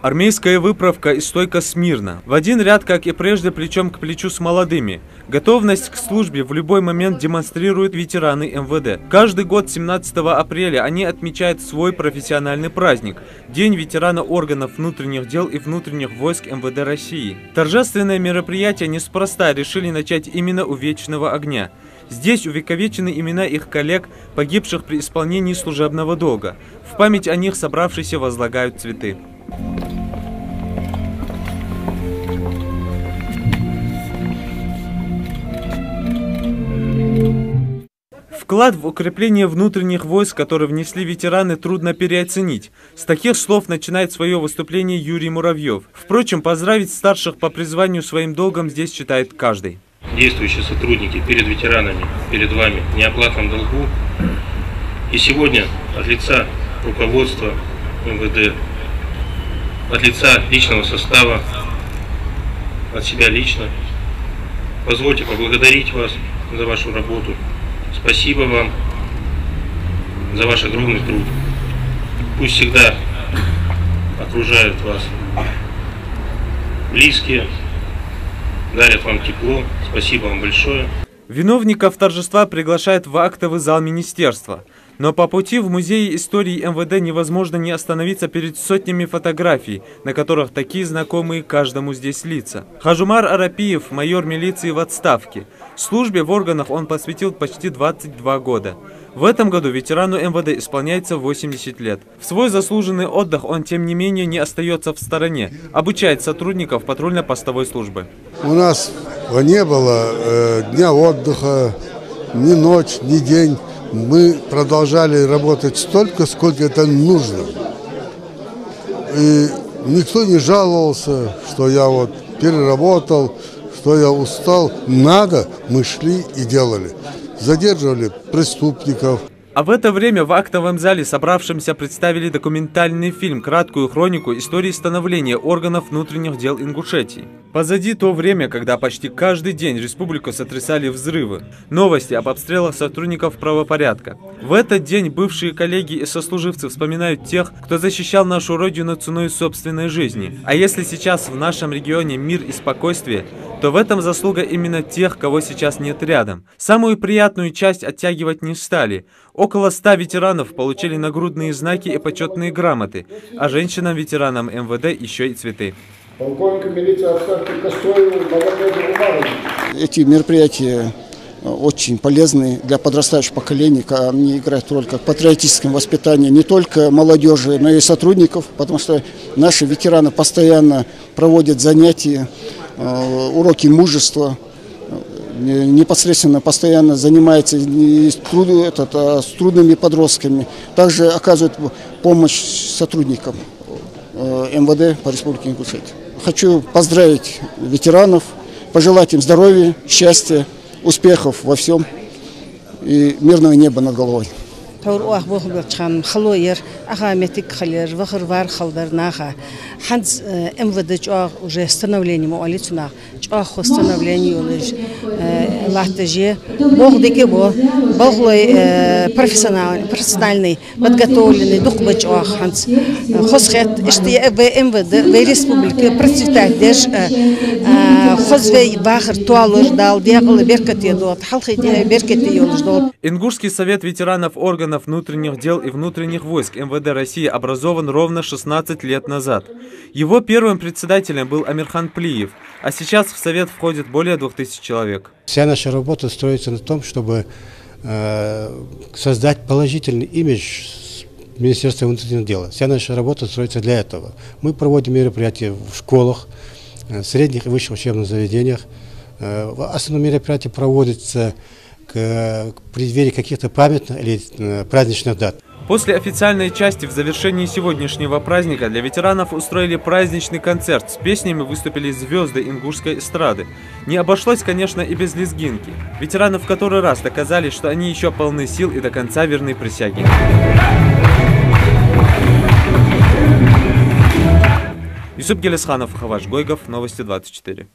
Армейская выправка и стойка смирно. В один ряд, как и прежде, плечом к плечу с молодыми. Готовность к службе в любой момент демонстрируют ветераны МВД. Каждый год 17 апреля они отмечают свой профессиональный праздник – День ветерана органов внутренних дел и внутренних войск МВД России. Торжественное мероприятие неспроста решили начать именно у Вечного огня. Здесь увековечены имена их коллег, погибших при исполнении служебного долга. В память о них собравшиеся возлагают цветы. Вклад в укрепление внутренних войск, который внесли ветераны, трудно переоценить. С таких слов начинает свое выступление Юрий Муравьев. Впрочем, поздравить старших по призванию своим долгом здесь считает каждый. Действующие сотрудники перед ветеранами, перед вами в неоплатном долгу. И сегодня от лица руководства МВД, от лица личного состава, от себя лично, позвольте поблагодарить вас за вашу работу. Спасибо вам за ваш огромный труд. Пусть всегда окружают вас близкие, дарят вам тепло. Спасибо вам большое. Виновников торжества приглашают в актовый зал министерства. Но по пути в музее истории МВД невозможно не остановиться перед сотнями фотографий, на которых такие знакомые каждому здесь лица. Хажумар Арапиев, майор милиции в отставке. Службе в органах он посвятил почти 22 года. В этом году ветерану МВД исполняется 80 лет. В свой заслуженный отдых он, тем не менее, не остается в стороне. Обучает сотрудников патрульно-постовой службы. У нас не было дня отдыха, ни ночь, ни день. Мы продолжали работать столько, сколько это нужно. И никто не жаловался, что я вот переработал, что я устал. Надо, мы шли и делали. Задерживали преступников. А в это время в актовом зале собравшимся представили документальный фильм, краткую хронику истории становления органов внутренних дел Ингушетии. Позади то время, когда почти каждый день республику сотрясали взрывы, новости об обстрелах сотрудников правопорядка. В этот день бывшие коллеги и сослуживцы вспоминают тех, кто защищал нашу родину ценой собственной жизни. А если сейчас в нашем регионе мир и спокойствие, то в этом заслуга именно тех, кого сейчас нет рядом. Самую приятную часть оттягивать не стали. Около 100 ветеранов получили нагрудные знаки и почетные грамоты, а женщинам-ветеранам МВД еще и цветы. Полковник милиции отставки Костоеву, эти мероприятия очень полезны для подрастающих поколений. Они играют роль как в патриотическом воспитании не только молодежи, но и сотрудников, потому что наши ветераны постоянно проводят занятия, уроки мужества, непосредственно постоянно занимаются с трудными подростками. Также оказывают помощь сотрудникам МВД по Республике Ингушетия. Хочу поздравить ветеранов, пожелать им здоровья, счастья, успехов во всем и мирного неба над головой. Ханс МВД уже становление молитвенно, становление латежи, Бог декебо, Бог профессиональный, подготовленный дух бачох Ханс. Хосхет, что в МВД в республике процветает деш, хозвей бахр туалур дал, диагл беркати дот, халхи беркати юлж дот. Ингушский совет ветеранов органов внутренних дел и внутренних войск МВД России образован ровно 16 лет назад. Его первым председателем был Амирхан Плиев, а сейчас в совет входит более 2000 человек. Вся наша работа строится на том, чтобы создать положительный имидж Министерства внутренних дел. Вся наша работа строится для этого. Мы проводим мероприятия в школах, средних и высших учебных заведениях. Основные мероприятия проводятся к преддверии каких-то памятных или праздничных дат. После официальной части в завершении сегодняшнего праздника для ветеранов устроили праздничный концерт. С песнями выступили звезды ингушской эстрады. Не обошлось, конечно, и без лезгинки. Ветераны в который раз доказали, что они еще полны сил и до конца верны присяге. Юсуп Гелесханов, Хаваш Гойгов, Новости 24.